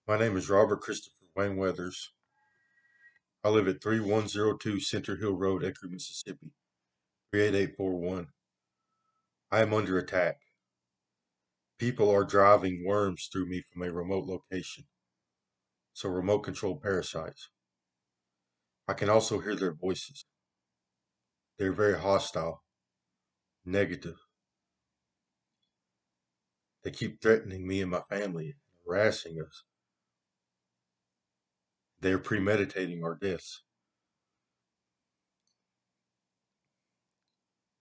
My name is Robert Christopher Wayne Weathers. I live at 3102 Center Hill Road, Eckery, Mississippi, 38841. I am under attack. People are driving worms through me from a remote location, so remote controlled parasites. I can also hear their voices. They're very hostile, negative. They keep threatening me and my family, harassing us. They are premeditating our deaths.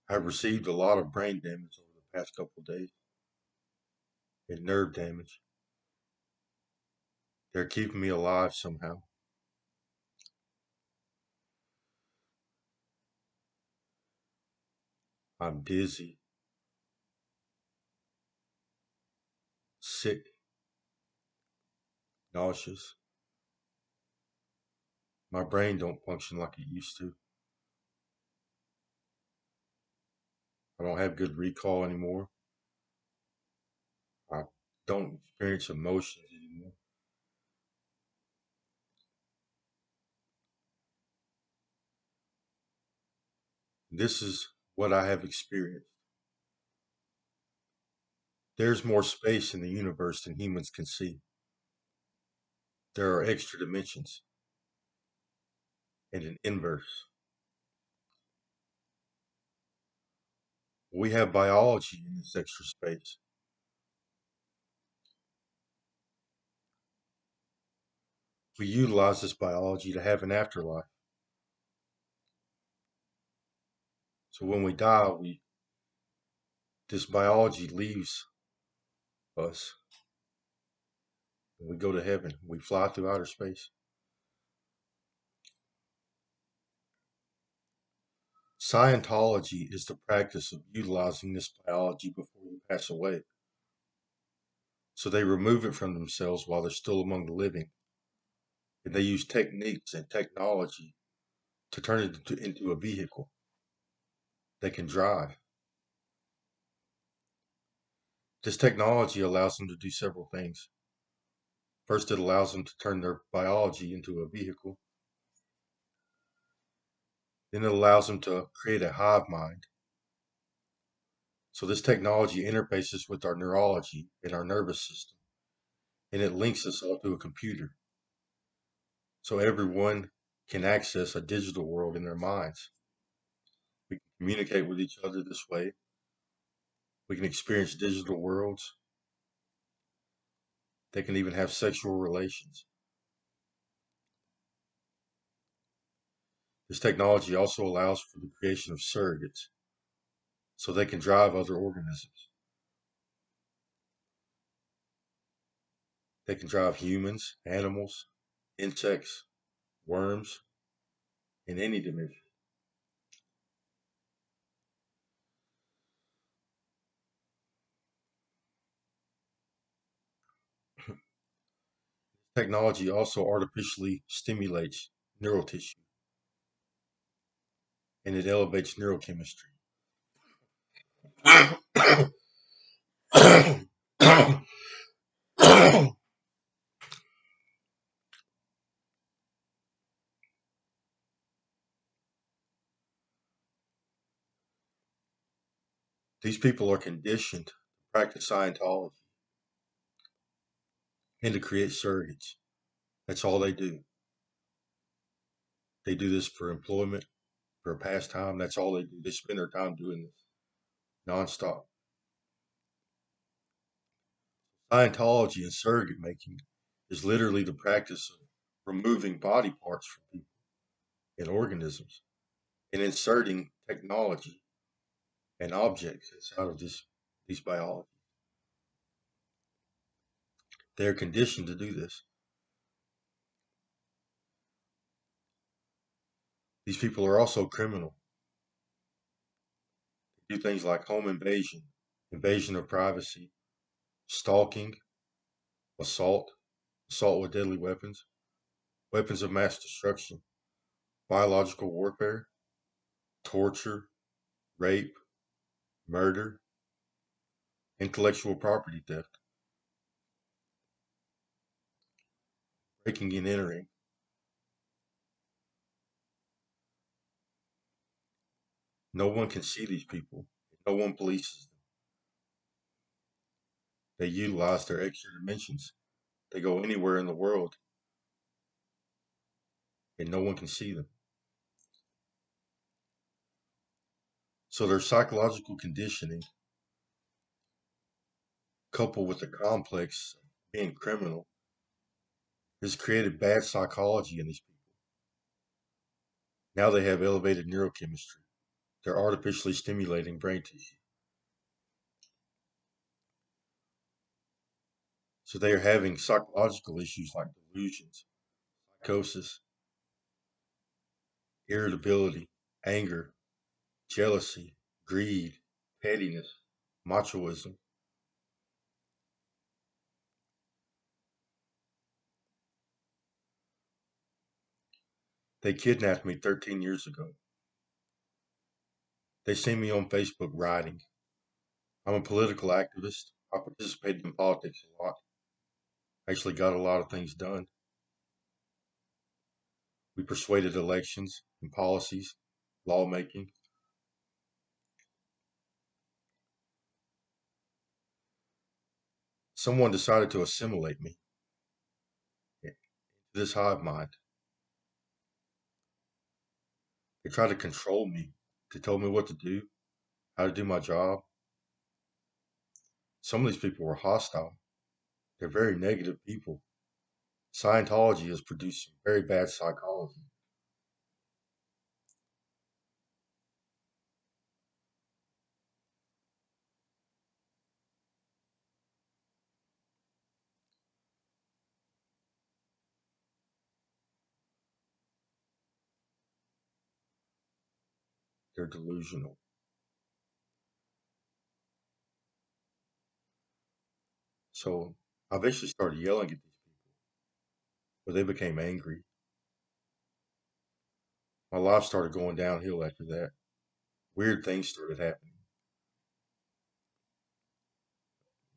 I've received a lot of brain damage over the past couple of days and nerve damage. They're keeping me alive somehow. I'm dizzy, sick, nauseous. My brain don't function like it used to. I don't have good recall anymore. I don't experience emotions anymore. This is what I have experienced. There's more space in the universe than humans can see. There are extra dimensions and an inverse. We have biology in this extra space. We utilize this biology to have an afterlife. So when we die, we this biology leaves us and we go to heaven. We fly through outer space. Scientology is the practice of utilizing this biology before you pass away. So they remove it from themselves while they're still among the living. And they use techniques and technology to turn it into a vehicle they can drive. This technology allows them to do several things. First, it allows them to turn their biology into a vehicle. Then it allows them to create a hive mind. So this technology interfaces with our neurology and our nervous system, and it links us all to a computer. So everyone can access a digital world in their minds. We can communicate with each other this way. We can experience digital worlds. They can even have sexual relations. This technology also allows for the creation of surrogates so they can drive other organisms. They can drive humans, animals, insects, worms, in any dimension. Technology also artificially stimulates neural tissue and it elevates neurochemistry. These people are conditioned to practice Scientology and to create surrogates. That's all they do. They do this for employment, for a pastime. That's all they do. They spend their time doing this nonstop. Scientology and surrogate making is literally the practice of removing body parts from people and organisms and inserting technology and objects inside of these biology. They're conditioned to do this. These people are also criminal. They do things like home invasion, invasion of privacy, stalking, assault, assault with deadly weapons, weapons of mass destruction, biological warfare, torture, rape, murder, intellectual property theft. breaking and entering. No one can see these people. No one polices them. They utilize their extra dimensions. They go anywhere in the world and no one can see them. So their psychological conditioning, coupled with the complex of being criminal, has created bad psychology in these people. Now they have elevated neurochemistry. They're artificially stimulating brain tissue. So they are having psychological issues like delusions, psychosis, irritability, anger, jealousy, greed, pettiness, machoism. They kidnapped me 13 years ago. They see me on Facebook writing. I'm a political activist. I participated in politics a lot. Actually got a lot of things done. We persuaded elections and policies, lawmaking. Someone decided to assimilate me into this hive mind. They tried to control me. They told me what to do, how to do my job. Some of these people were hostile. They're very negative people. Scientology has produced some very bad psychology. They're delusional. So I eventually started yelling at these people, but they became angry. My life started going downhill after that. Weird things started happening,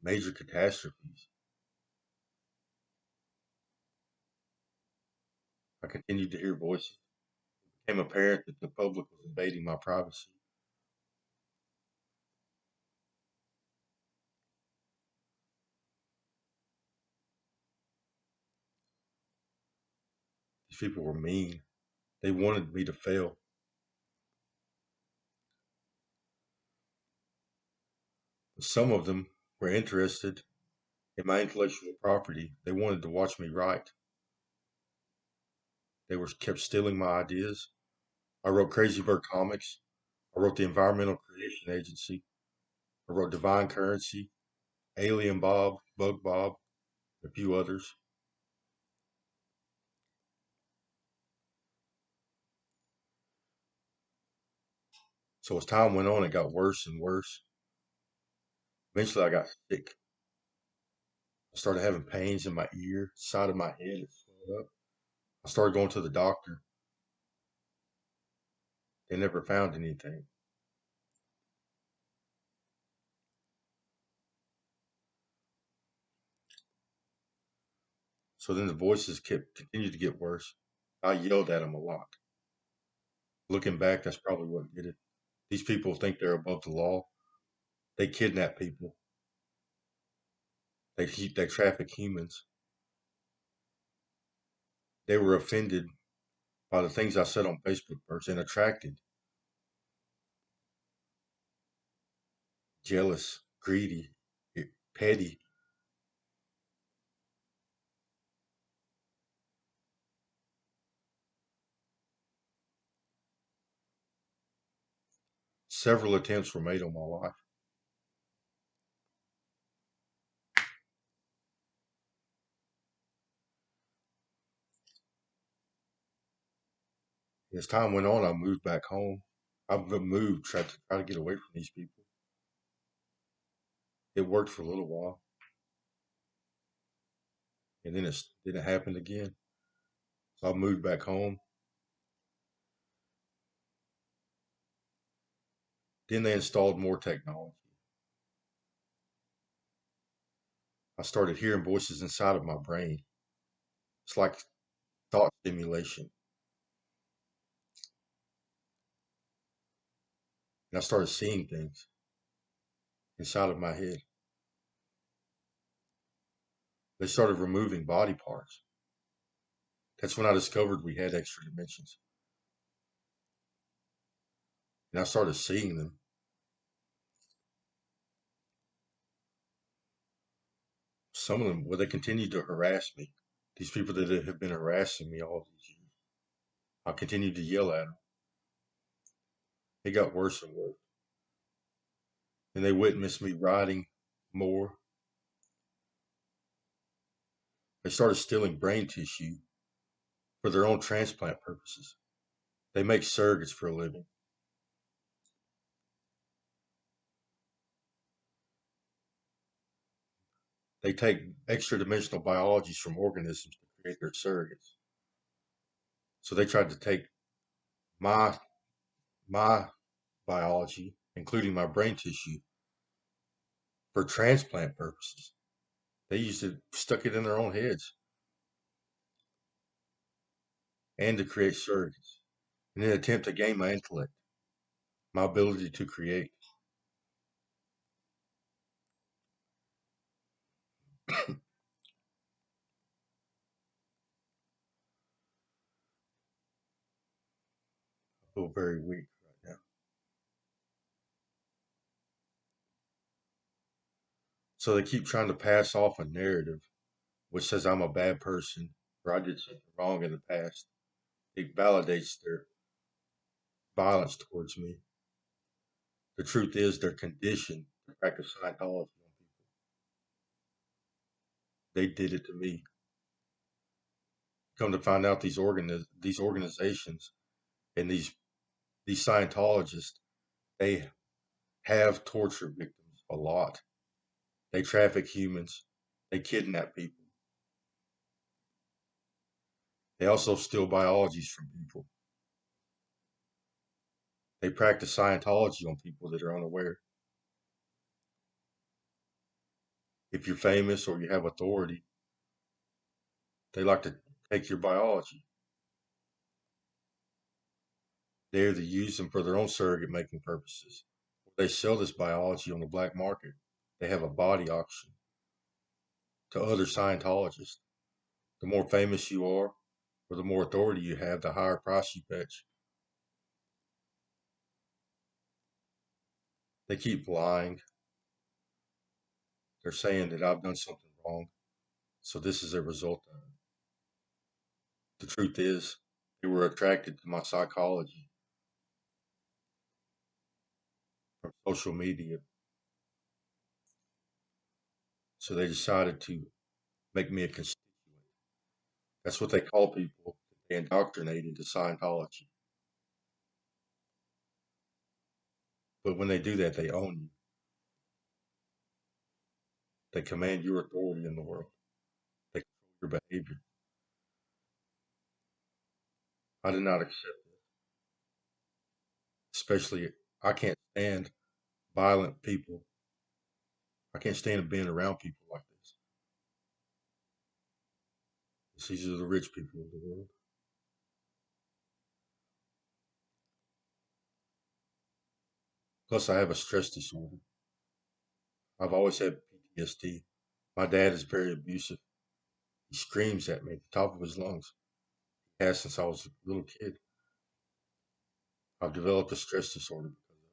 major catastrophes. I continued to hear voices. It became apparent that the public was invading my privacy. These people were mean. They wanted me to fail. Some of them were interested in my intellectual property. They wanted to watch me write. They were kept stealing my ideas. I wrote Crazy Bird Comics. I wrote the Environmental Creation Agency. I wrote Divine Currency, Alien Bob, Bug Bob, a few others. So as time went on, it got worse and worse. Eventually, I got sick. I started having pains in my ear, side of my head, it swelled up. I started going to the doctor. They never found anything. So then the voices kept continued to get worse. I yelled at them a lot. Looking back, that's probably what did it. These people think they're above the law. They kidnap people. They traffic humans. They were offended by the things I said on Facebook first and attracted, jealous, greedy, petty. Several attempts were made on my life. As time went on, I moved back home. I've moved, tried to try to get away from these people. It worked for a little while, and then it happened again. So I moved back home. Then they installed more technology. I started hearing voices inside of my brain. It's like thought stimulation. And I started seeing things inside of my head. They started removing body parts. That's when I discovered we had extra dimensions. And I started seeing them. Some of them, well, they continued to harass me. These people that have been harassing me all these years. I continued to yell at them. It got worse and worse. And they witnessed me writing more. They started stealing brain tissue for their own transplant purposes. They make surrogates for a living. They take extra dimensional biologies from organisms to create their surrogates. So they tried to take my my biology, including my brain tissue, for transplant purposes. They used it, stuck it in their own heads, and to create surrogates in an attempt to gain my intellect, my ability to create. I feel very weak right now. So they keep trying to pass off a narrative which says I'm a bad person or I did something wrong in the past. It validates their violence towards me. The truth is they're conditioned to practice Scientology on people. They did it to me. Come to find out these organizations and these Scientologists, they have tortured victims a lot. They traffic humans. They kidnap people. They also steal biologies from people. They practice Scientology on people that are unaware. If you're famous or you have authority, they like to take your biology. They either use them for their own surrogate making purposes, or they sell this biology on the black market. They have a body auction to other Scientologists. The more famous you are, or the more authority you have, the higher price you fetch. They keep lying. They're saying that I've done something wrong, so this is a result of it. The truth is, they were attracted to my psychology from social media, so they decided to make me a constituent. That's what they call people that they indoctrinate into Scientology. But when they do that, they own you. They command your authority in the world. They control your behavior. I did not accept it. Especially, I can't stand violent people. I can't stand being around people like this. These are the rich people of the world. Plus, I have a stress disorder. I've always had PTSD. My dad is very abusive. He screams at me at the top of his lungs. He has since I was a little kid. I've developed a stress disorder because of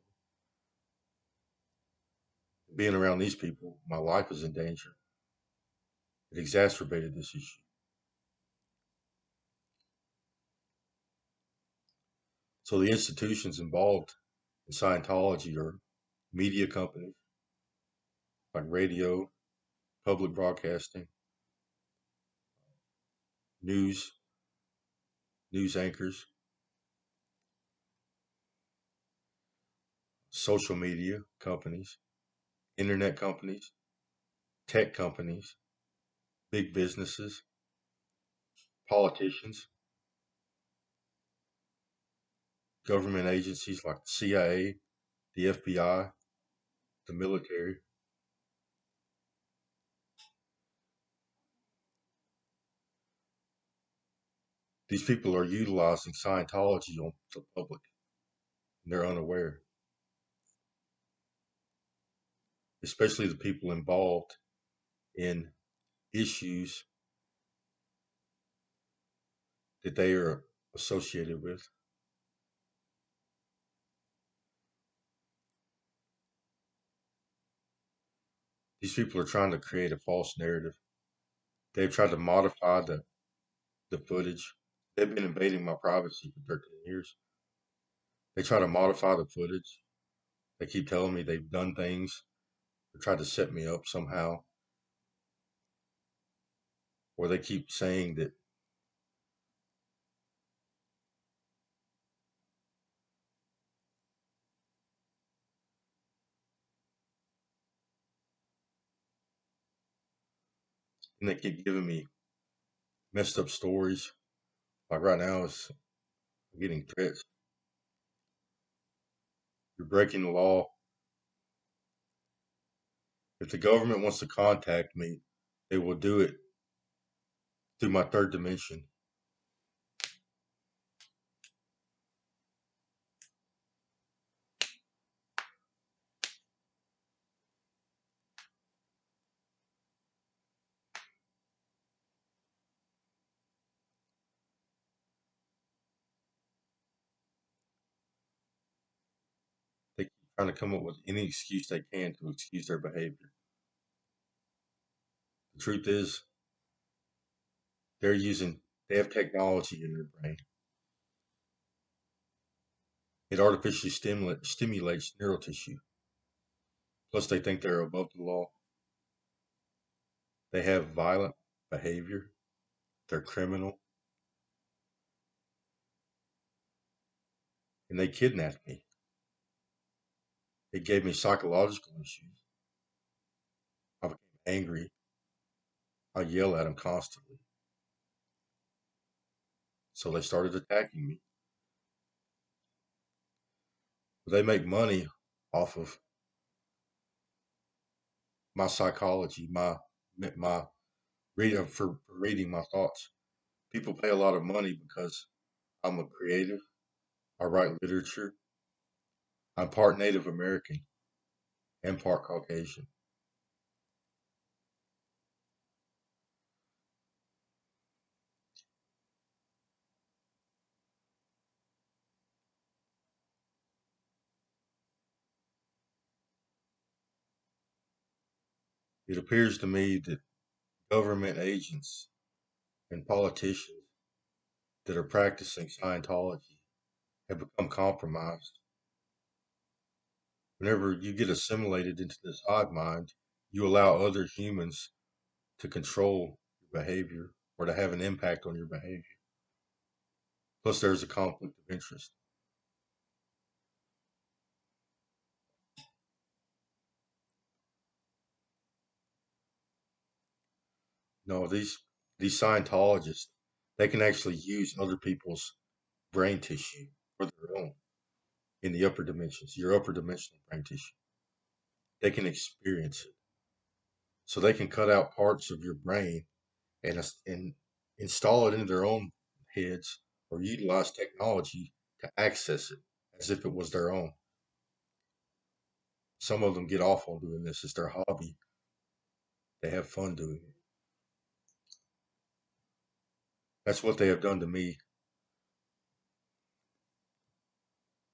it. Being around these people, my life is in danger. It exacerbated this issue. So the institutions involved in Scientology are media companies like radio, public broadcasting, news, news anchors, social media companies, internet companies, tech companies, big businesses, politicians, government agencies like the CIA, the FBI, the military. These people are utilizing Scientology on the public, and they're unaware, especially the people involved in issues that they are associated with. These people are trying to create a false narrative. They've tried to modify the footage. They've been invading my privacy for 13 years. They try to modify the footage. They keep telling me they've done things. They tried to set me up somehow, or they keep saying that, and they keep giving me messed up stories. Like right now, it's getting threats. You're breaking the law. If the government wants to contact me, they will do it through my third dimension. They keep trying to come up with any excuse they can to excuse their behavior. The truth is, they're using, they have technology in their brain. It artificially stimulates neural tissue. Plus, they think they're above the law. They have violent behavior. They're criminal. And they kidnapped me. It gave me psychological issues. I became angry. I yell at them constantly. So they started attacking me. They make money off of my psychology, my reading for reading my thoughts. People pay a lot of money because I'm a creative. I write literature. I'm part Native American and part Caucasian. It appears to me that government agents and politicians that are practicing Scientology have become compromised. Whenever you get assimilated into this hive mind, you allow other humans to control your behavior or to have an impact on your behavior. Plus, there's a conflict of interest. No, these Scientologists, they can actually use other people's brain tissue for their own in the upper dimensions, your upper dimensional brain tissue. They can experience it. So they can cut out parts of your brain and install it into their own heads or utilize technology to access it as if it was their own. Some of them get off on doing this. It's their hobby. They have fun doing it. That's what they have done to me.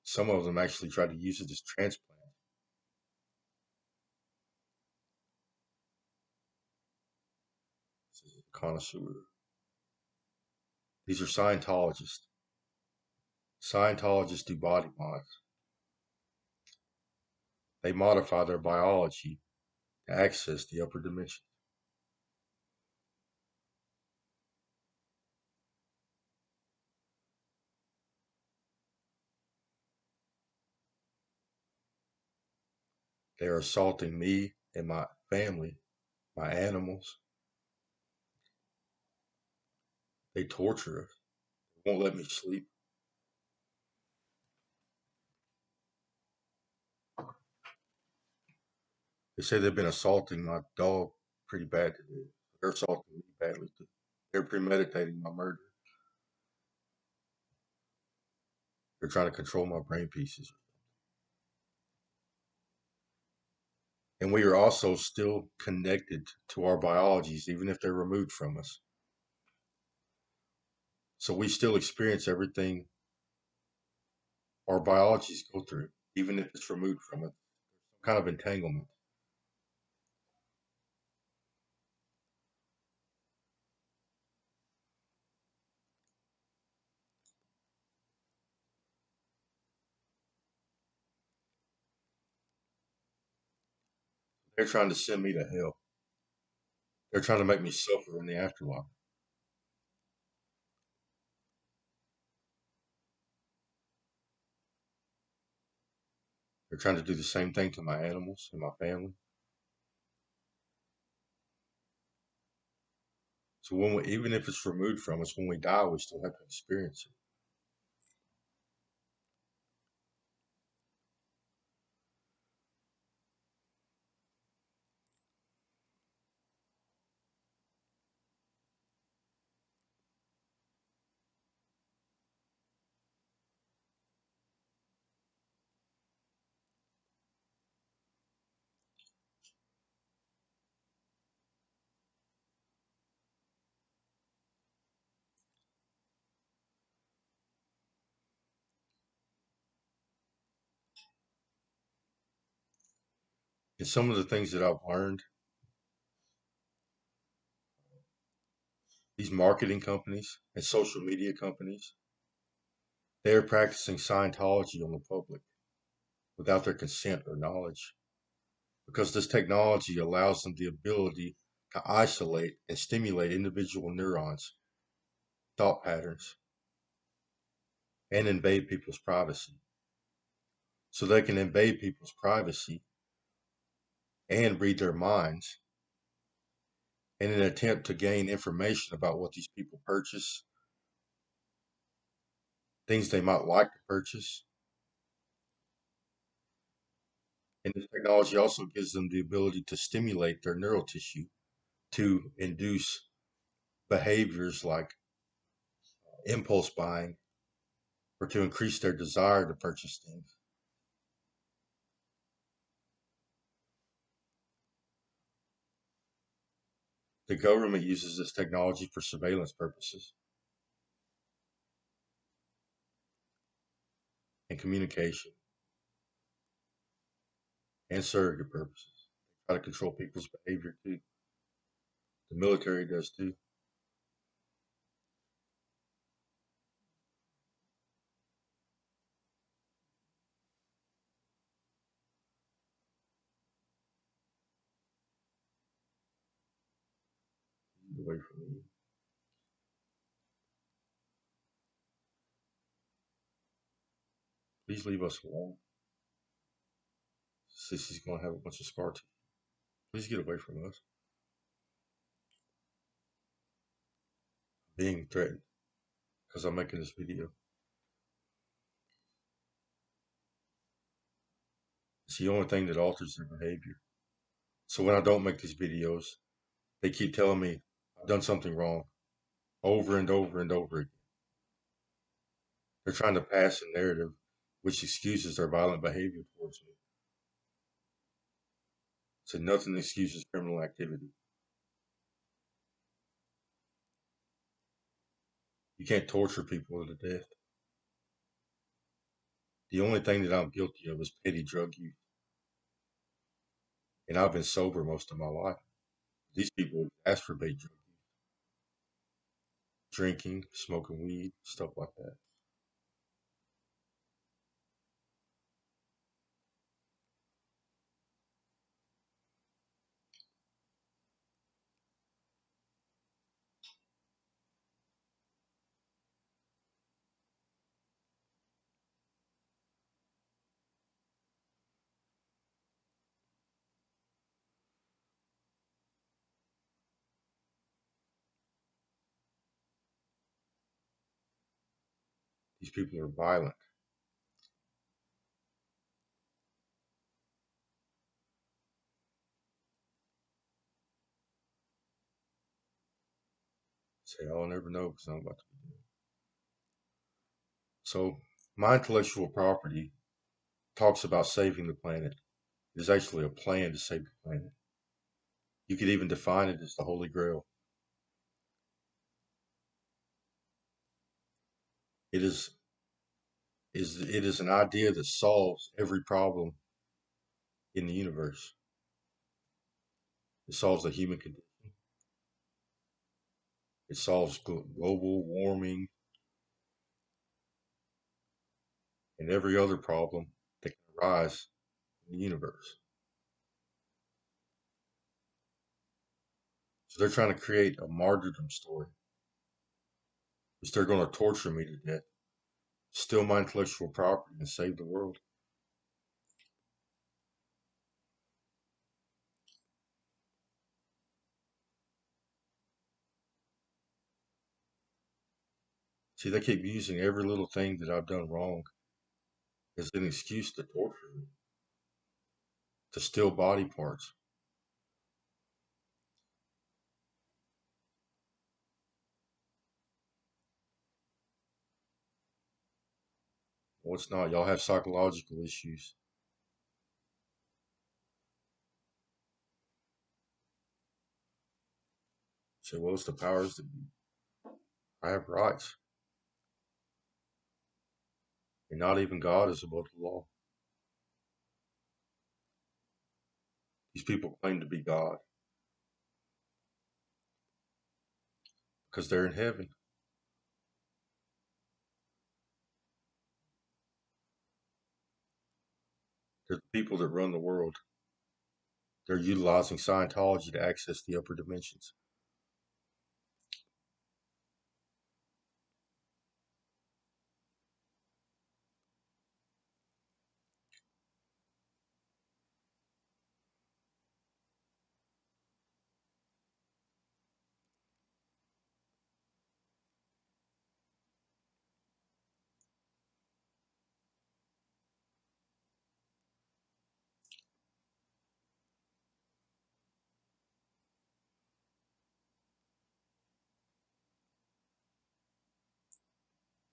Some of them actually try to use it as transplant. This is a connoisseur. These are Scientologists. Scientologists do body mods. They modify their biology to access the upper dimension. They are assaulting me and my family, my animals. They torture us. They won't let me sleep. They say they've been assaulting my dog pretty bad today. They're assaulting me badly too. They're premeditating my murder. They're trying to control my brain pieces. And we are also still connected to our biologies, even if they're removed from us. So we still experience everything our biologies go through, even if it's removed from it. Some kind of entanglement. They're trying to send me to hell. They're trying to make me suffer in the afterlife. They're trying to do the same thing to my animals and my family. So even if it's removed from us, when we die, we still have to experience it. And some of the things that I've learned, these marketing companies and social media companies, they are practicing Scientology on the public without their consent or knowledge, because this technology allows them the ability to isolate and stimulate individual neurons, thought patterns, and invade people's privacy. So they can invade people's privacy and read their minds in an attempt to gain information about what these people purchase, things they might like to purchase. And this technology also gives them the ability to stimulate their neural tissue to induce behaviors like impulse buying or to increase their desire to purchase things. The government uses this technology for surveillance purposes and communication and surrogate purposes. They try to control people's behavior too. The military does too. Get away from me. Please leave us alone. Sissy's going to have a bunch of scar tissue. Please get away from us. Being threatened because I'm making this video. It's the only thing that alters their behavior. So when I don't make these videos, they keep telling me I've done something wrong over and over and over again. They're trying to pass a narrative which excuses their violent behavior towards me. So nothing excuses criminal activity. You can't torture people to death. The only thing that I'm guilty of is petty drug use. And I've been sober most of my life. These people exacerbate drug use, drinking, smoking weed, stuff like that. These people are violent. Say, I'll never know because I'm about to be dead. So My intellectual property talks about saving the planet. It is actually a plan to save the planet. You could even define it as the Holy Grail. It is an idea that solves every problem in the universe. It solves the human condition. It solves global warming and every other problem that can arise in the universe. So they're trying to create a martyrdom story, which they're going to torture me to death, steal my intellectual property, and save the world. See, they keep using every little thing that I've done wrong as an excuse to torture me, to steal body parts. Well, it's not. Y'all have psychological issues. Say, well, it's the powers that be. I have rights, and not even God is above the law. These people claim to be God because they're in heaven. They're the people that run the world. They're utilizing Scientology to access the upper dimensions.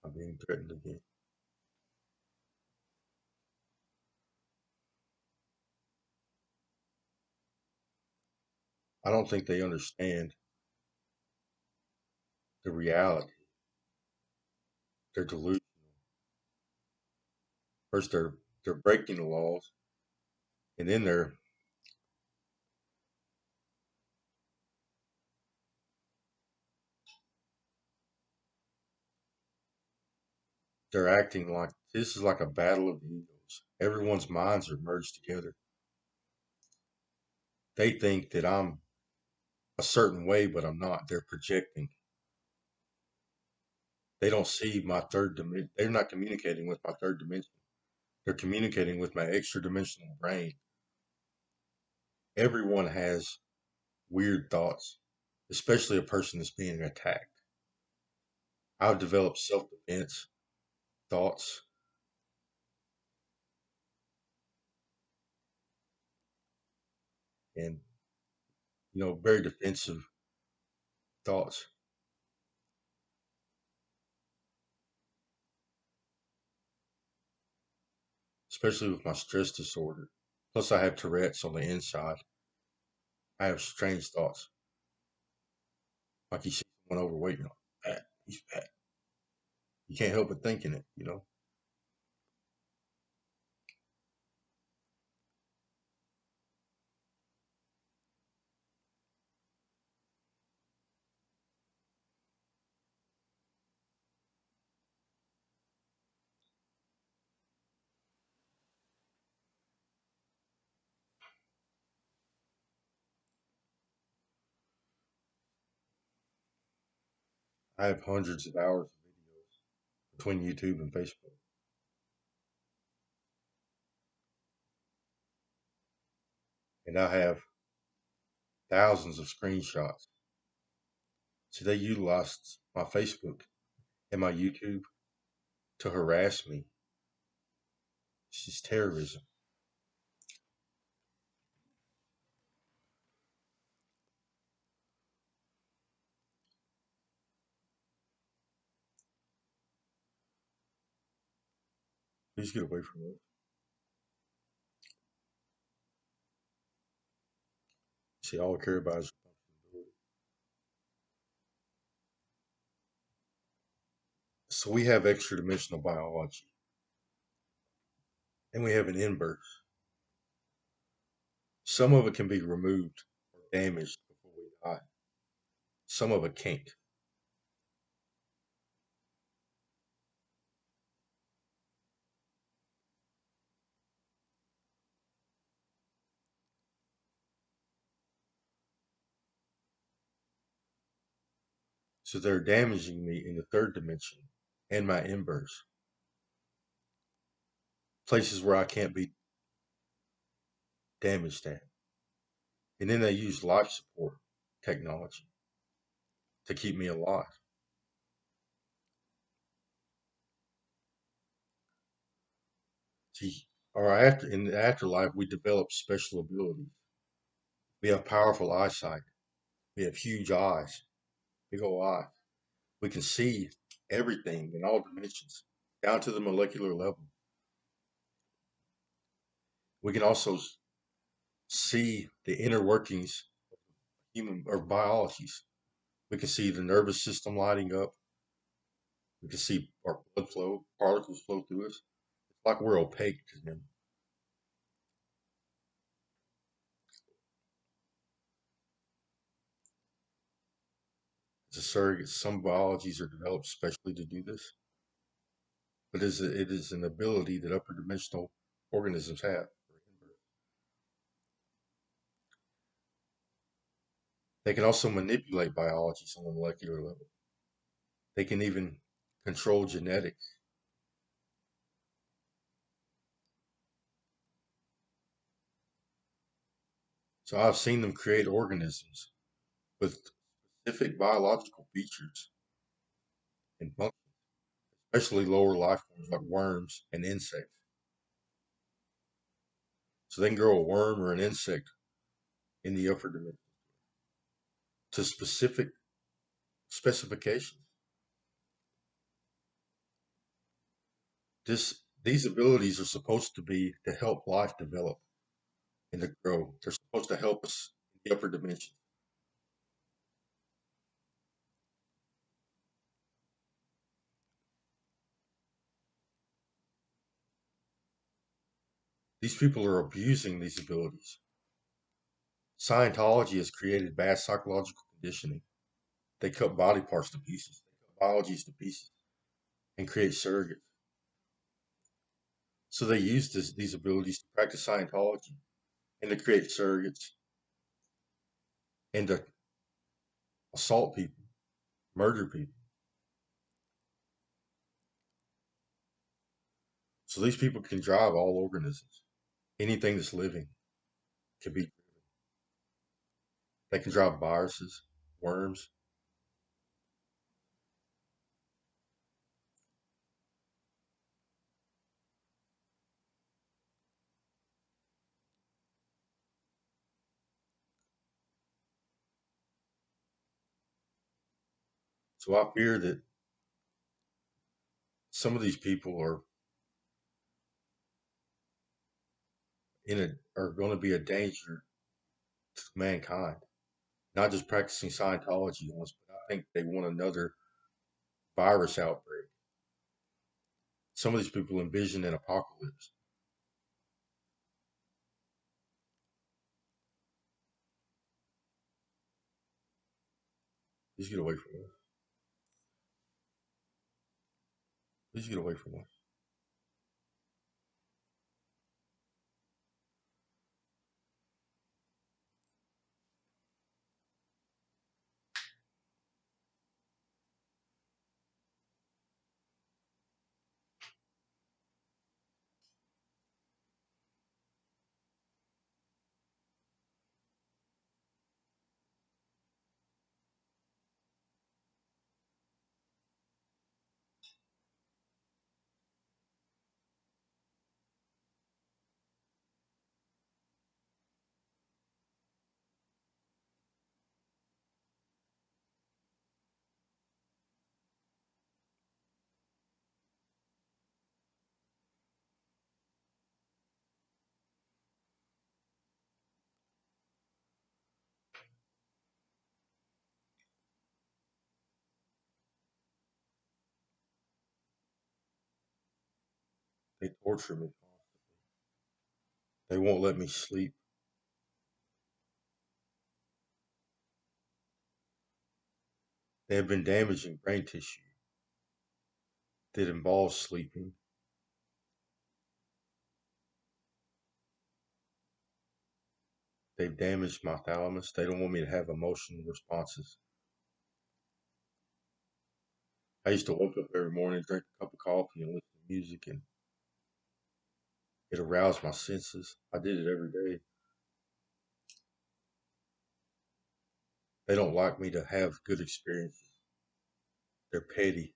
I'm being threatened again. I don't think they understand the reality. They're delusional. First, they're breaking the laws, and then they're acting like this is like a battle of the egos. Everyone's minds are merged together. They think that I'm a certain way, but I'm not. They're projecting. They don't see my third dimension. They're not communicating with my third dimension. They're communicating with my extra dimensional brain. Everyone has weird thoughts, especially a person that's being attacked. I've developed self defense thoughts and, very defensive thoughts, especially with my stress disorder. Plus, I have Tourette's on the inside. I have strange thoughts. Like you see someone overweight, fat, he's fat. You can't help but thinking it. I have hundreds of hours of videos between YouTube and Facebook, and I have thousands of screenshots. So they utilized my Facebook and my YouTube to harass me. This is terrorism. Please get away from it. See, all I care about is responsibility. So we have extra dimensional biology, and we have an inverse. Some of it can be removed or damaged before we die. Some of it can't. So they're damaging me in the third dimension and my inverse, places where I can't be damaged at. And then they use life support technology to keep me alive. See, in the afterlife, we develop special abilities. We have powerful eyesight. We have huge eyes, big old eyes. We can see everything in all dimensions, down to the molecular level. We can also see the inner workings of human or biologies. We can see the nervous system lighting up. We can see our blood flow, particles flow through us. It's like we're opaque to them. As a surrogate, some biologies are developed specially to do this, but it is an ability that upper dimensional organisms have. They can also manipulate biologies on a molecular level. They can even control genetics. So I've seen them create organisms with specific biological features and functions, especially lower life forms like worms and insects. So they can grow a worm or an insect in the upper dimension to specific specifications. These abilities are supposed to be to help life develop and to grow. They're supposed to help us in the upper dimension. These people are abusing these abilities. Scientology has created bad psychological conditioning. They cut body parts to pieces, they cut biologies to pieces, and create surrogates. So they use these abilities to practice Scientology and to create surrogates and to assault people, murder people. So these people can drive all organisms. Anything that's living can be. They can drive viruses, worms. So I fear that some of these people are going to be a danger to mankind. Not just practicing Scientology on us, but I think they want another virus outbreak. Some of these people envision an apocalypse. Please get away from us. Please get away from us. They torture me. They won't let me sleep. They have been damaging brain tissue that involves sleeping. They've damaged my thalamus. They don't want me to have emotional responses. I used to wake up every morning, drink a cup of coffee, and listen to music, and it aroused my senses. I did it every day. They don't like me to have good experiences. They're petty,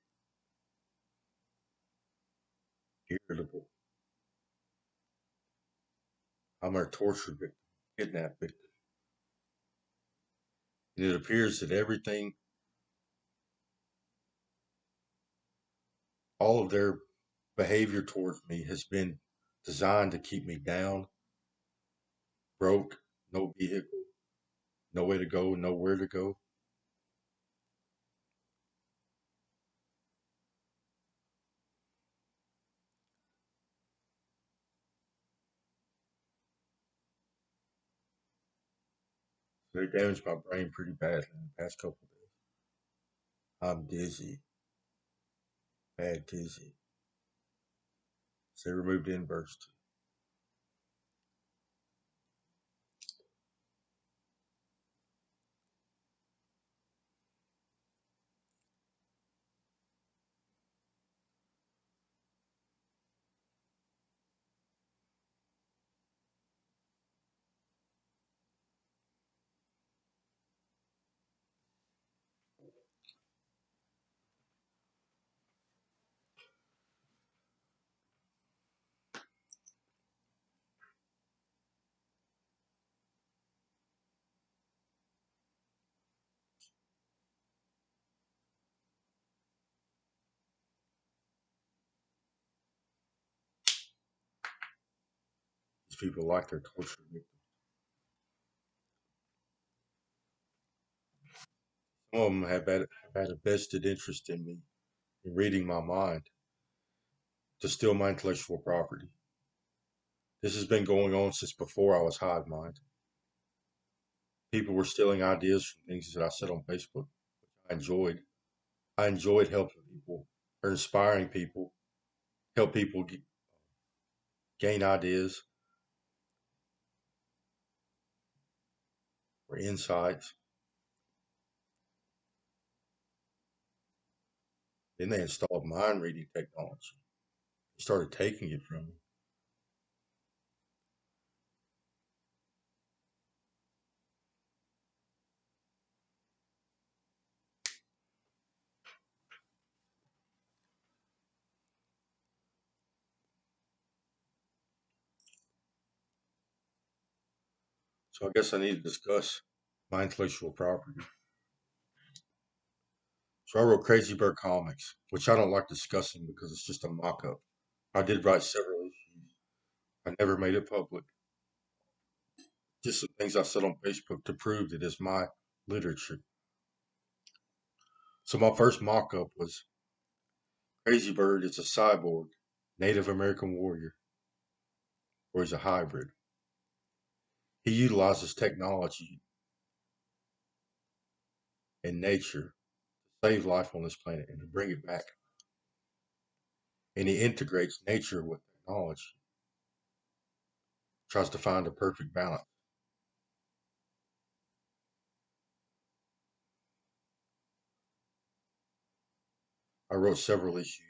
irritable. I'm a torture victim, kidnap victim. And it appears that everything, all of their behavior towards me has been designed to keep me down, broke, no vehicle, no way to go, nowhere to go. So they damaged my brain pretty badly in the past couple of days. I'm dizzy, bad dizzy. So they removed inverse. These people like their torture victims. Some of them have had a vested interest in me, in reading my mind, to steal my intellectual property. This has been going on since before I was hive mind. People were stealing ideas from things that I said on Facebook. I enjoyed. I enjoyed helping people or inspiring people, help people gain ideas or insights. Then they installed mind reading technology. They started taking it from me. So I guess I need to discuss my intellectual property. So I wrote Crazy Bird comics, which I don't like discussing because it's just a mock-up. I did write several issues. I never made it public. Just some things I said on Facebook to prove that it's my literature. So my first mock-up was Crazy Bird is a cyborg, Native American warrior, or he's a hybrid. He utilizes technology and nature to save life on this planet and to bring it back. And he integrates nature with technology, tries to find a perfect balance. I wrote several issues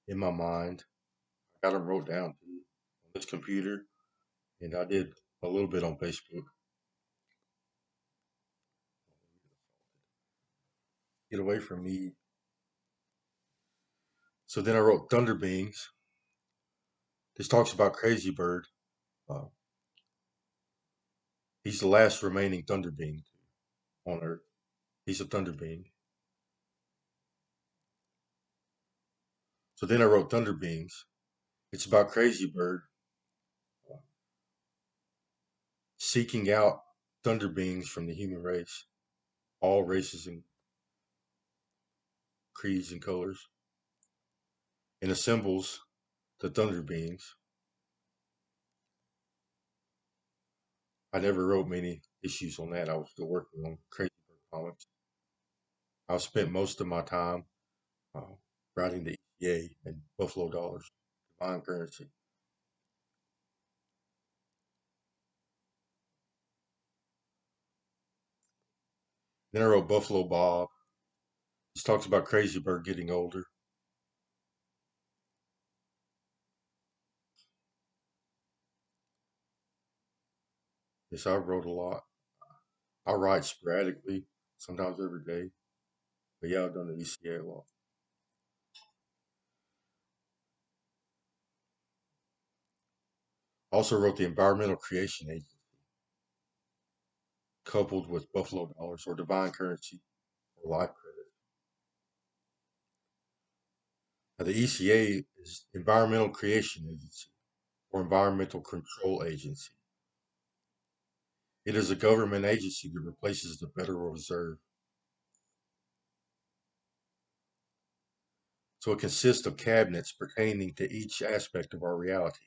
in my mind. I got them wrote down too on this computer, and I did a little bit on Facebook. Get away from me. So then I wrote Thunder Beings. This talks about Crazy Bird. Uh, he's the last remaining Thunder Being on Earth. He's a Thunder Being. So then I wrote Thunder Beings. It's about Crazy Bird seeking out Thunder Beings from the human race. all races and creeds and colors, and assembles the Thunder Beings. I never wrote many issues on that. I was still working on Crazy Bird comics. I've spent most of my time uh, writing the EPA and Buffalo Dollars, Divine Currency. Then I wrote Buffalo Bob. This talks about Crazy Bird getting older. Yes, I wrote a lot. I write sporadically, sometimes every day. But yeah, I've done the ECA a lot. Also wrote the Environmental Creation Agency, coupled with Buffalo Dollars or Divine Currency or Life Credit. Now, the ECA is Environmental Creation Agency or Environmental Control Agency. It is a government agency that replaces the Federal Reserve. So it consists of cabinets pertaining to each aspect of our reality.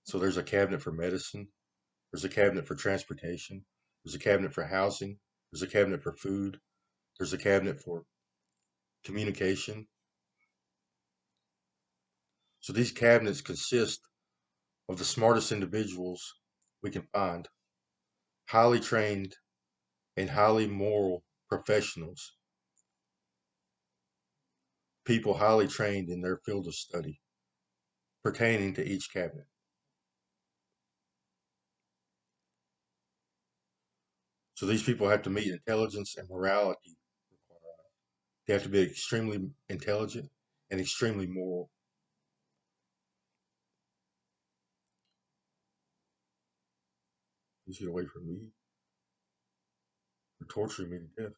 So there's a cabinet for medicine, there's a cabinet for transportation, there's a cabinet for housing, there's a cabinet for food, there's a cabinet for communication. So these cabinets consist of the smartest individuals we can find, highly trained and highly moral professionals, people highly trained in their field of study pertaining to each cabinet. So these people have to meet intelligence and morality requirements. They have to be extremely intelligent and extremely moral. Please get away from me. You're torturing me to death.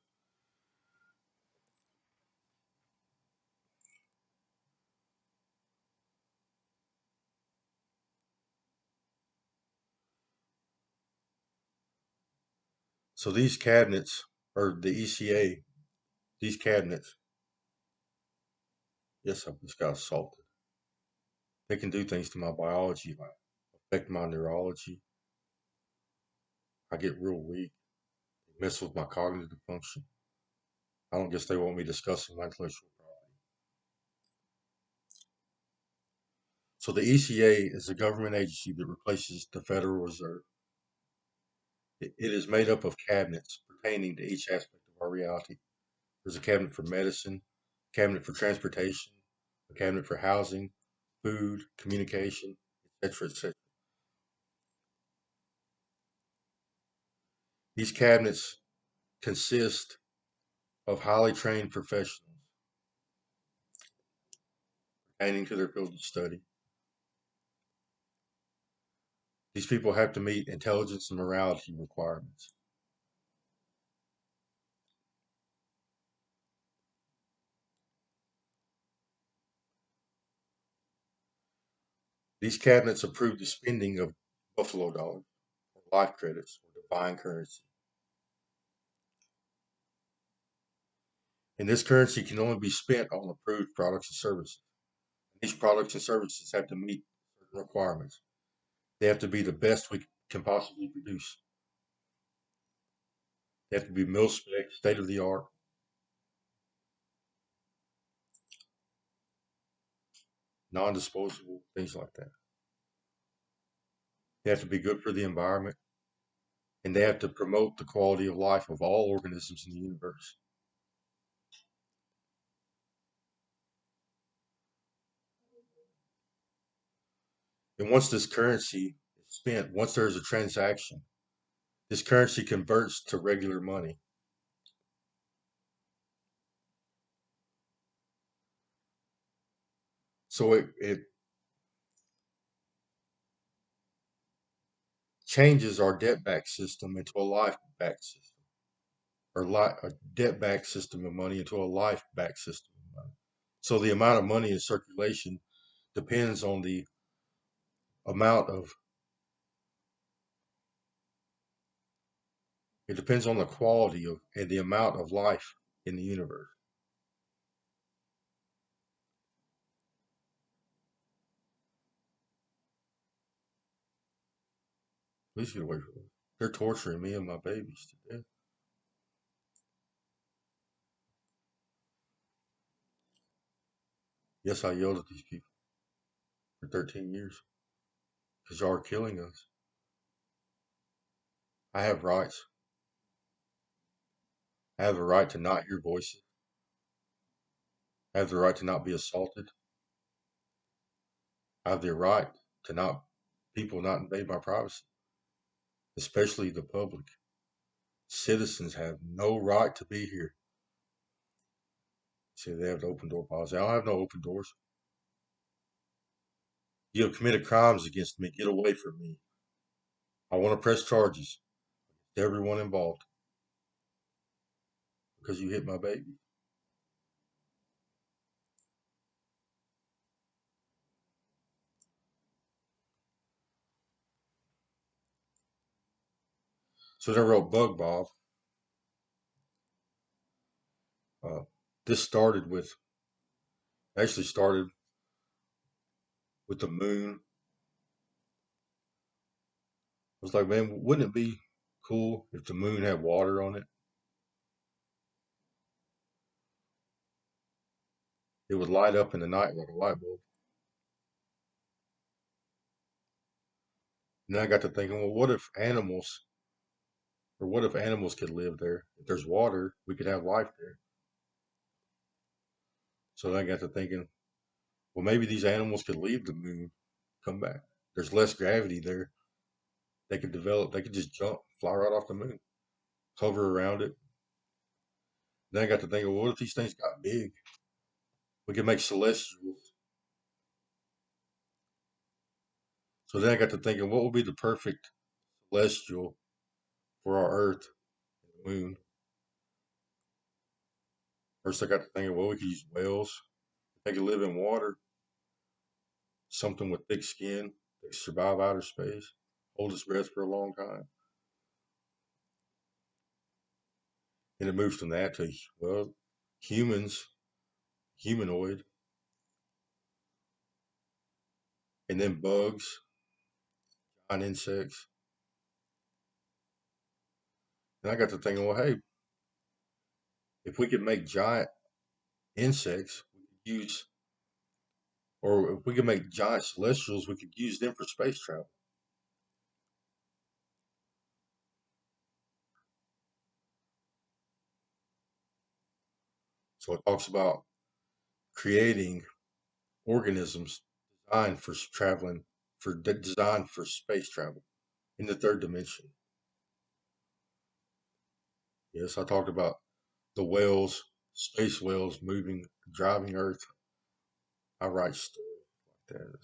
So these cabinets, or the ECA, these cabinets, yes, I just got assaulted. They can do things to my biology, like affect my neurology. I get real weak, mess with my cognitive function. I don't guess they want me discussing my intellectual property. So the ECA is a government agency that replaces the Federal Reserve. It is made up of cabinets pertaining to each aspect of our reality. There's a cabinet for medicine, a cabinet for transportation, a cabinet for housing, food, communication, etc., etc. These cabinets consist of highly trained professionals pertaining to their field of study. These people have to meet intelligence and morality requirements. These cabinets approve the spending of Buffalo dollars, or life credits, or divine currency. And this currency can only be spent on approved products and services. These products and services have to meet certain requirements. They have to be the best we can possibly produce. They have to be mil spec, state of the art, non disposable, things like that. They have to be good for the environment, and they have to promote the quality of life of all organisms in the universe. And once this currency is spent, once there is a transaction, this currency converts to regular money. So it changes our debt back system into a life back system, or a debt back system of money into a life back system of money. So the amount of money in circulation depends on the amount of It depends on the quality of and the amount of life in the universe. Please get away from me. They're torturing me and my babies to death. Yes, I yelled at these people for 13 years because y'all are killing us. I have rights. I have the right to not hear voices. I have the right to not be assaulted. I have the right to not people not invade my privacy, especially the public. Citizens have no right to be here. See, they have the open door policy. I don't have no open doors. You have committed crimes against me. Get away from me. I want to press charges to everyone involved because you hit my baby. So then I wrote Bug Bob. Uh, this started with the moon. I was like, man, wouldn't it be cool if the moon had water on it? It would light up in the night like a light bulb. And then I got to thinking, well, what if animals could live there? If there's water, we could have life there. So then I got to thinking, well, maybe these animals could leave the moon, come back. There's less gravity there. They could just jump, fly right off the moon, hover around it. Then I got to thinking, well, what if these things got big? We could make celestials. So then I got to thinking, what would be the perfect celestial for our Earth and the moon? First, I got to thinking, well, we could use whales. They could live in water, something with thick skin, that could survive outer space, hold its breath for a long time. And it moves from that to, well, humans, humanoid, and then bugs, giant insects. And I got to thinking, well, hey, if we could make giant insects, we could use, or if we could make giant celestials, we could use them for space travel. So it talks about creating organisms designed for traveling, designed for space travel in the third dimension. Yes, I talked about the whales, space whales moving, driving Earth. I write stories like that.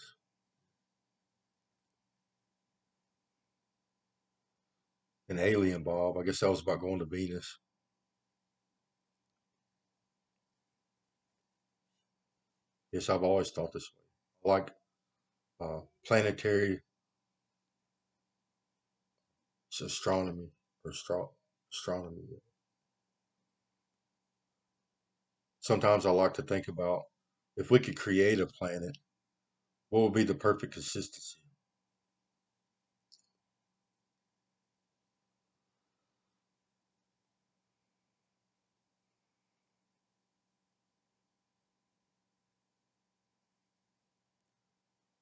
An alien, Bob. I guess that was about going to Venus. Yes, I've always thought this way. I like planetary astronomy or astronomy. Sometimes I like to think about if we could create a planet, what would be the perfect consistency?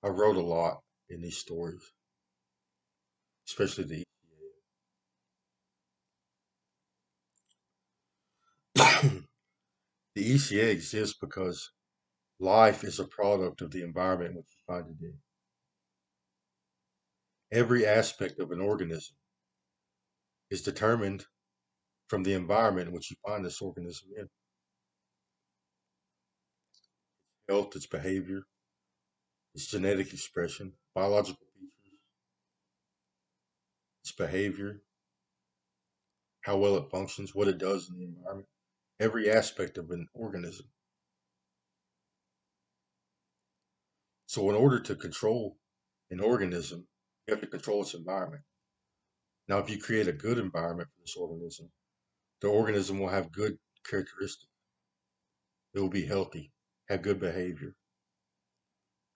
I wrote a lot in these stories, especially the ECA. The ECA exists because life is a product of the environment in which you find it in. Every aspect of an organism is determined from the environment in which you find this organism in. Health, its behavior, its genetic expression, biological features, its behavior, how well it functions, what it does in the environment. Every aspect of an organism. So, in order to control an organism, you have to control its environment. Now, if you create a good environment for this organism, the organism will have good characteristics. It will be healthy, have good behavior,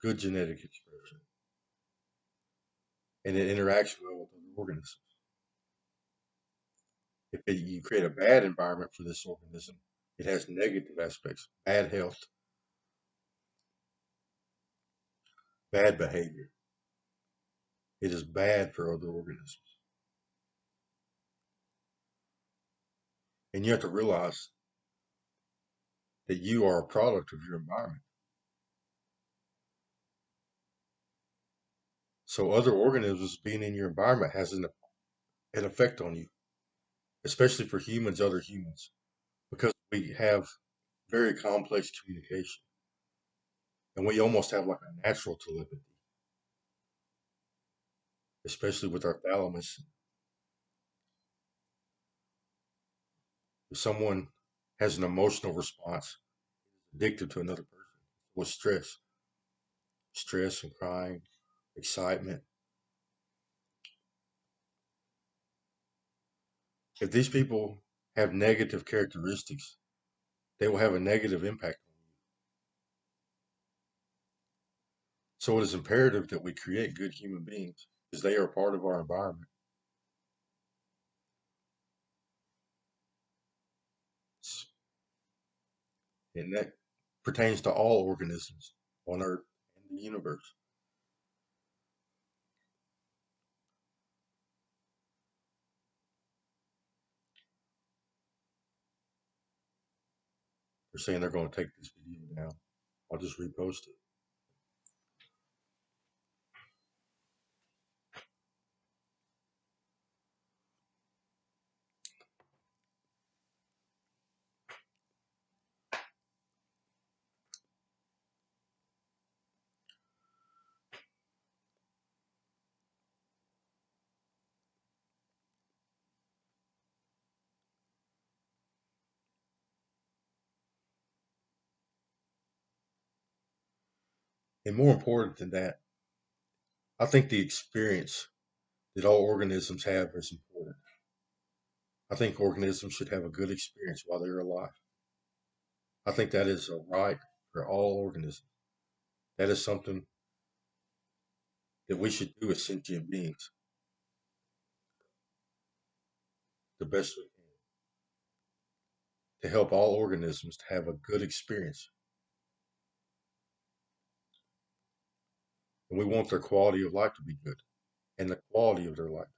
good genetic expression, and it interacts well with other organisms. You create a bad environment for this organism, it has negative aspects, bad health, bad behavior. It is bad for other organisms. And you have to realize that you are a product of your environment. So other organisms being in your environment has an effect on you, especially for humans, other humans, because we have very complex communication and we almost have like a natural telepathy, especially with our thalamus. If someone has an emotional response, addicted to another person with stress and crying, excitement. If these people have negative characteristics, they will have a negative impact on you. So it is imperative that we create good human beings because they are part of our environment. And that pertains to all organisms on Earth and the universe. They're saying they're going to take this video down. I'll just repost it. And more important than that, I think the experience that all organisms have is important. I think organisms should have a good experience while they're alive. I think that is a right for all organisms. That is something that we should do as sentient beings the best we can to help all organisms to have a good experience. And we want their quality of life to be good and the quality of their life to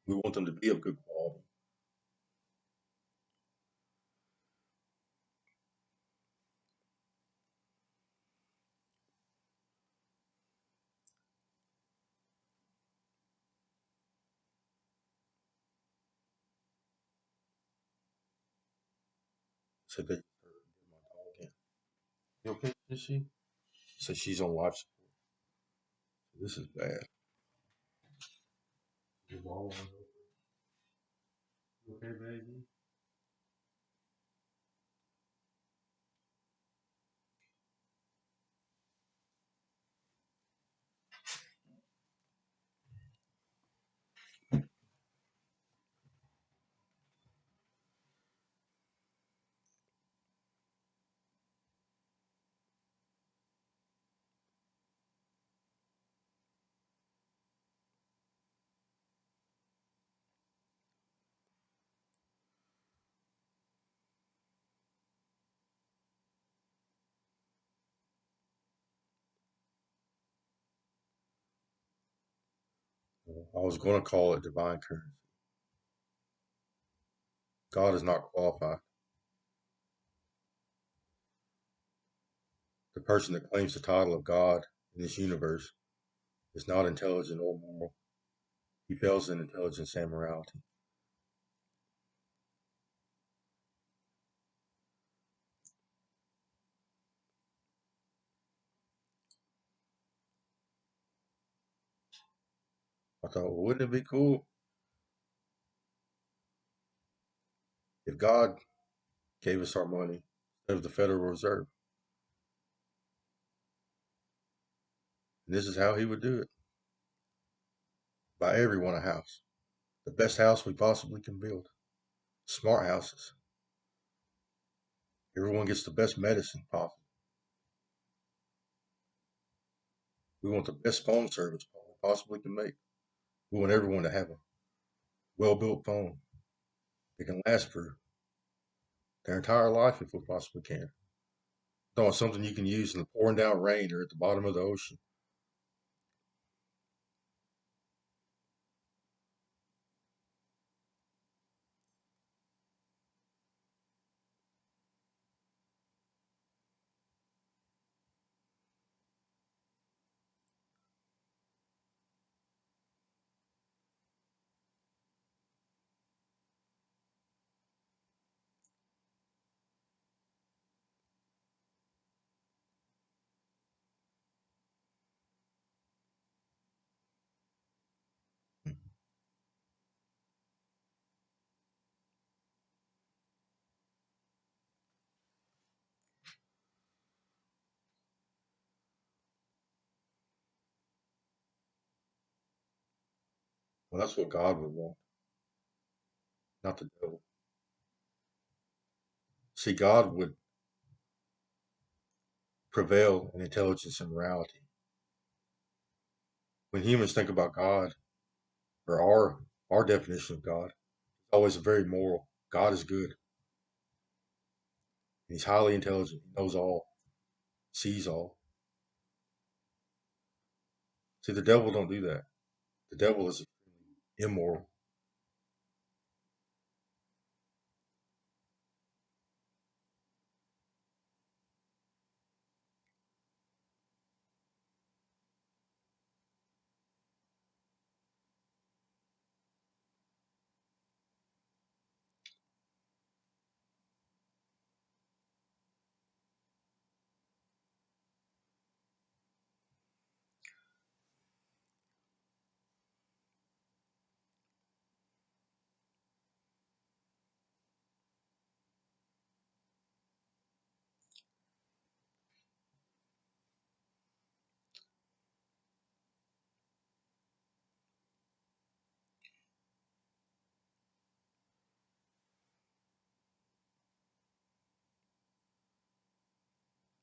be good. We want them to be of good quality. So they my dog in. You okay, is she? So she's on life support. This is bad. You okay, baby? I was going to call it divine currency. God is not qualified. The person that claims the title of God in this universe is not intelligent or moral. He fails in intelligence and morality. I thought, well, wouldn't it be cool if God gave us our money instead of the Federal Reserve? And this is how he would do it Buy everyone a house. The best house we possibly can build. Smart houses. Everyone gets the best medicine possible. We want the best phone service we possibly can make. We want everyone to have a well-built phone. It can last for their entire life if we possibly can. Don't want something you can use in the pouring down rain or at the bottom of the ocean. Well, that's what God would want, not the devil. See, God would prevail in intelligence and morality. When humans think about God, or our definition of God, it's always very moral. God is good. He's highly intelligent. He knows all, sees all. See, the devil don't do that. The devil is immoral.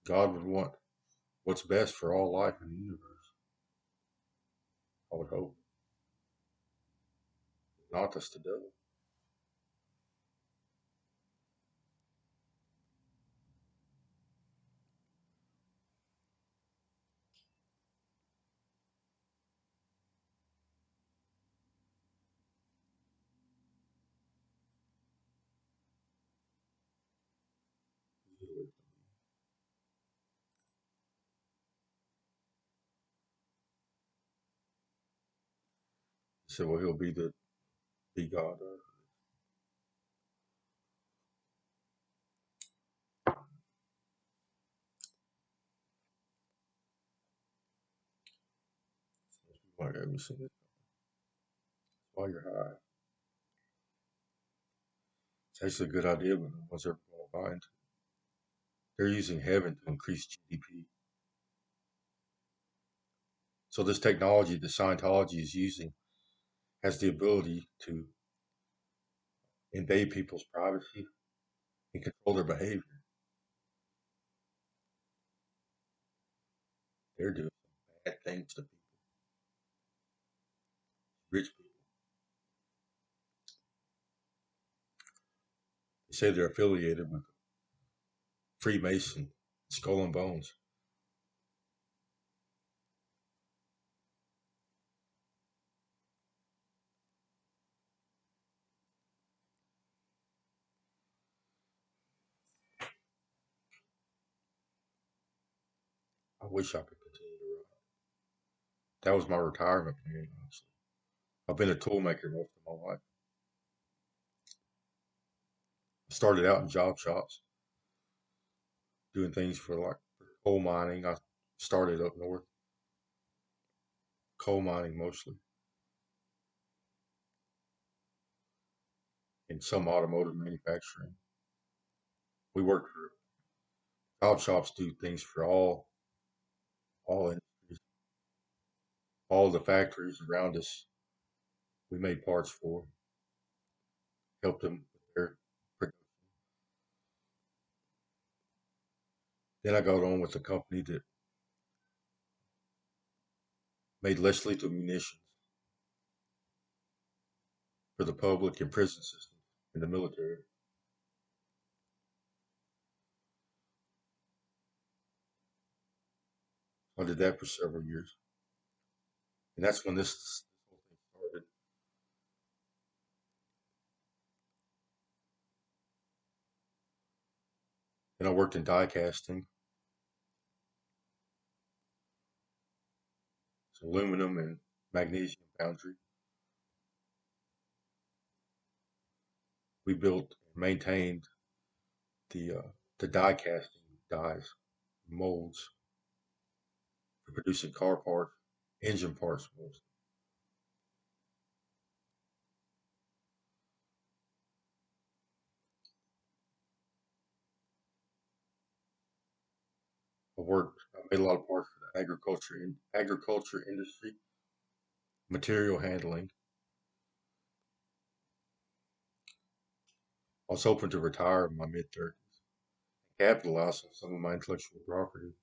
God would want what's best for all life in the universe. I would hope. Not that's the devil. He said, well, he'll be God. Like, let me see it. While you're high. It's actually a good idea, but no one's ever going to buy into it. They're using heaven to increase GDP. So this technology that Scientology is using has the ability to invade people's privacy and control their behavior. They're doing bad things to people, rich people. They say they're affiliated with Freemason, Skull and Bones. I wish I could continue to ride. That was my retirement plan, honestly. I've been a tool maker most of my life. I started out in job shops, doing things for like coal mining. I started up north, coal mining mostly, and some automotive manufacturing. We worked for job shops, do things for all industries, all the factories around us. We made parts for, helped them with their production. Then I got on with a company that made less lethal munitions for the public and prison system in the military. I did that for several years, and that's when this whole thing started. And I worked in die casting, so aluminum and magnesium foundry. We built and maintained the die casting dies, molds for producing car parts, engine parts. I made a lot of parts for the agriculture industry, material handling. I was hoping to retire in my mid 30s, capitalize on some of my intellectual property,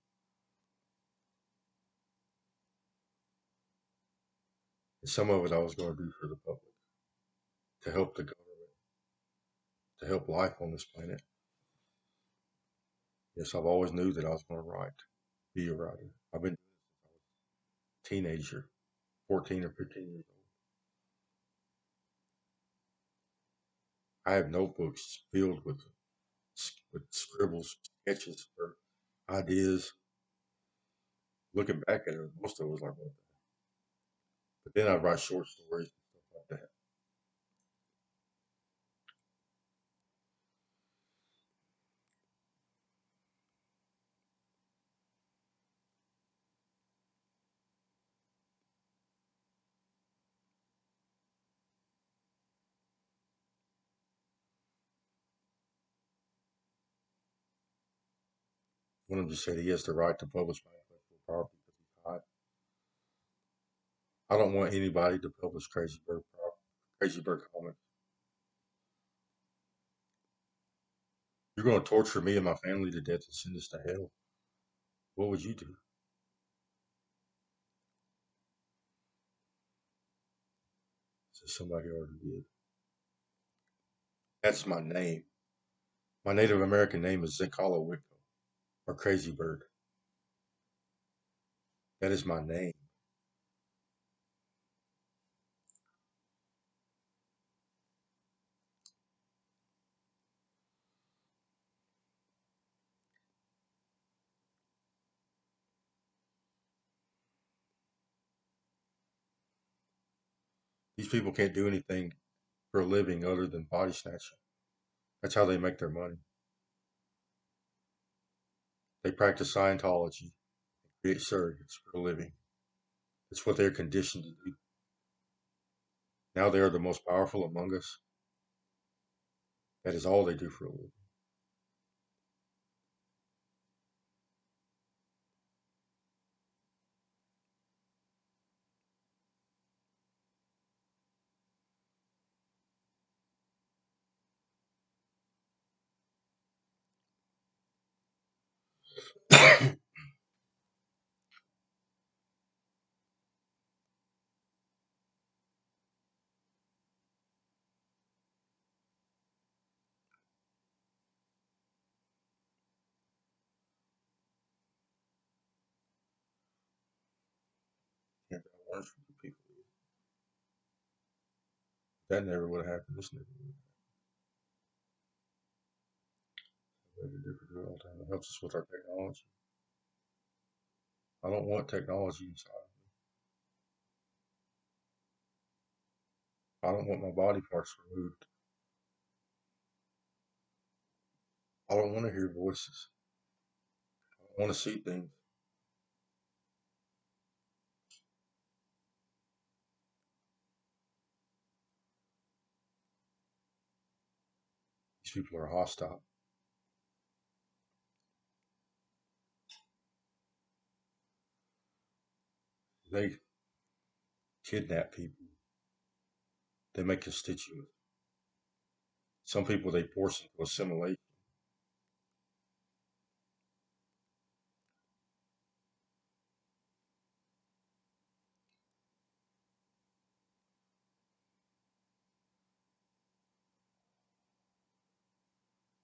and some of it I was going to do for the public, to help the government, to help life on this planet. Yes, I've always knew that I was going to write, be a writer. I've been a teenager, 14 or 15 years old. I have notebooks filled with scribbles, sketches, or ideas. Looking back at it, most of it was like, what the. But then I write short stories and stuff like that. One of them just said he has the right to publish my intellectual property because he's hot. I don't want anybody to publish Crazy Bird comics. You're going to torture me and my family to death and send us to hell. What would you do? So somebody already did. That's my name. My Native American name is Zinkala Wicko, or Crazy Bird. That is my name. These people can't do anything for a living other than body snatching. That's how they make their money. They practice Scientology, create surrogates for a living. It's what they're conditioned to do. Now they are the most powerful among us. That is all they do for a living. Can't buy worms from the people. That never would have happened. This never would have happened. Different all the time. It helps us with our technology. I don't want technology inside. I don't want my body parts removed. I don't want to hear voices. I want to see things. These people are hostile. They kidnap people, They make constituents. Some people they force into assimilation.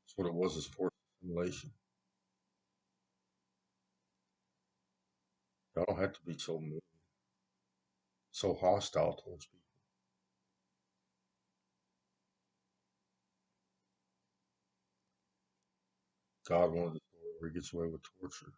That's what it was, is forced assimilation. Y'all don't have to be so mean, so hostile towards people. God wanted a story where he gets away with torture.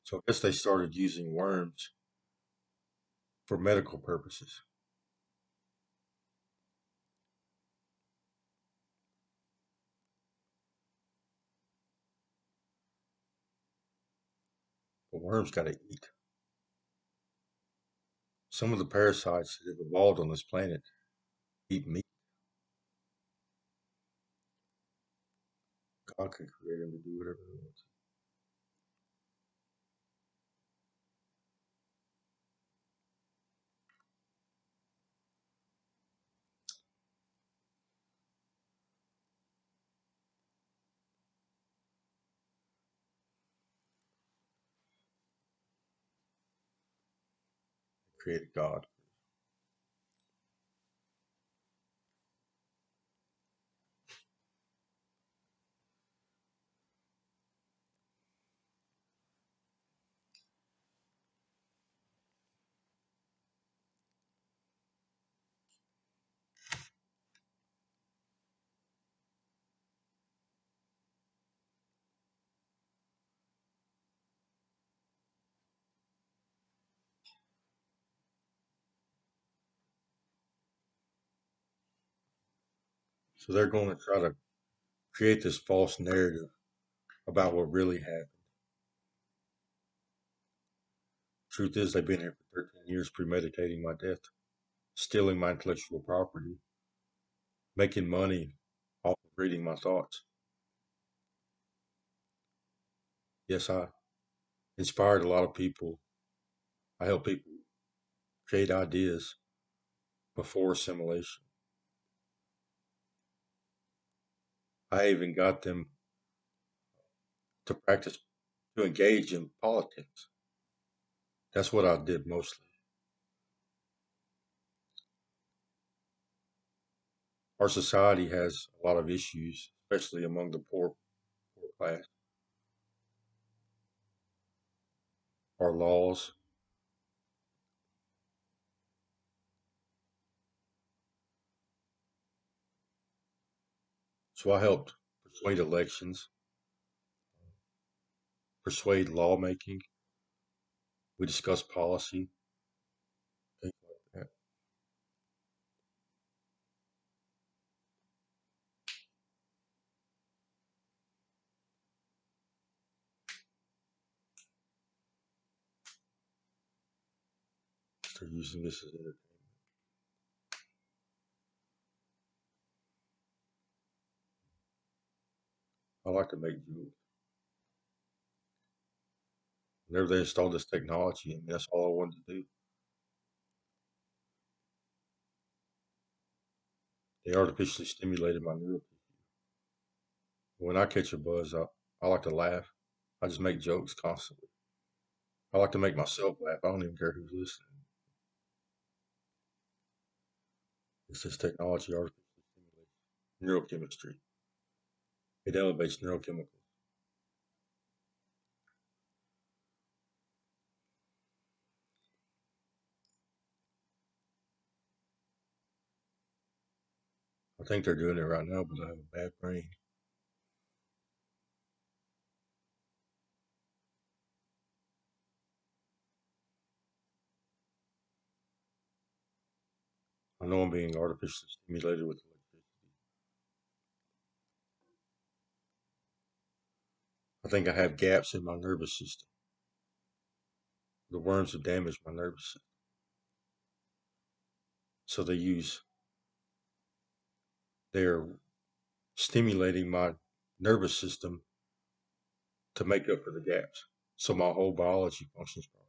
So I guess they started using worms for medical purposes. But worms got to eat. Some of the parasites that have evolved on this planet eat meat. God can create them to do whatever he wants. He created God. So they're going to try to create this false narrative about what really happened. Truth is, they've been here for 13 years premeditating my death, stealing my intellectual property, making money off of reading my thoughts. Yes, I inspired a lot of people. I help people create ideas before assimilation. I even got them to practice, to engage in politics. That's what I did mostly. Our society has a lot of issues, especially among the poor class. Our laws. So I helped persuade elections, persuade lawmaking. We discussed policy, things like that. They're using this as entertainment. I like to make jokes. Whenever they installed this technology, and that's all I wanted to do. They artificially stimulated my neural tissue. When I catch a buzz, I like to laugh. I just make jokes constantly. I like to make myself laugh. I don't even care who's listening. It's this technology artificially stimulates neurochemistry. It elevates neurochemicals. I think they're doing it right now, but I have a bad brain. I know I'm being artificially stimulated with electricity. I think I have gaps in my nervous system. The worms have damaged my nervous system. So they're stimulating my nervous system to make up for the gaps. So my whole biology functions properly.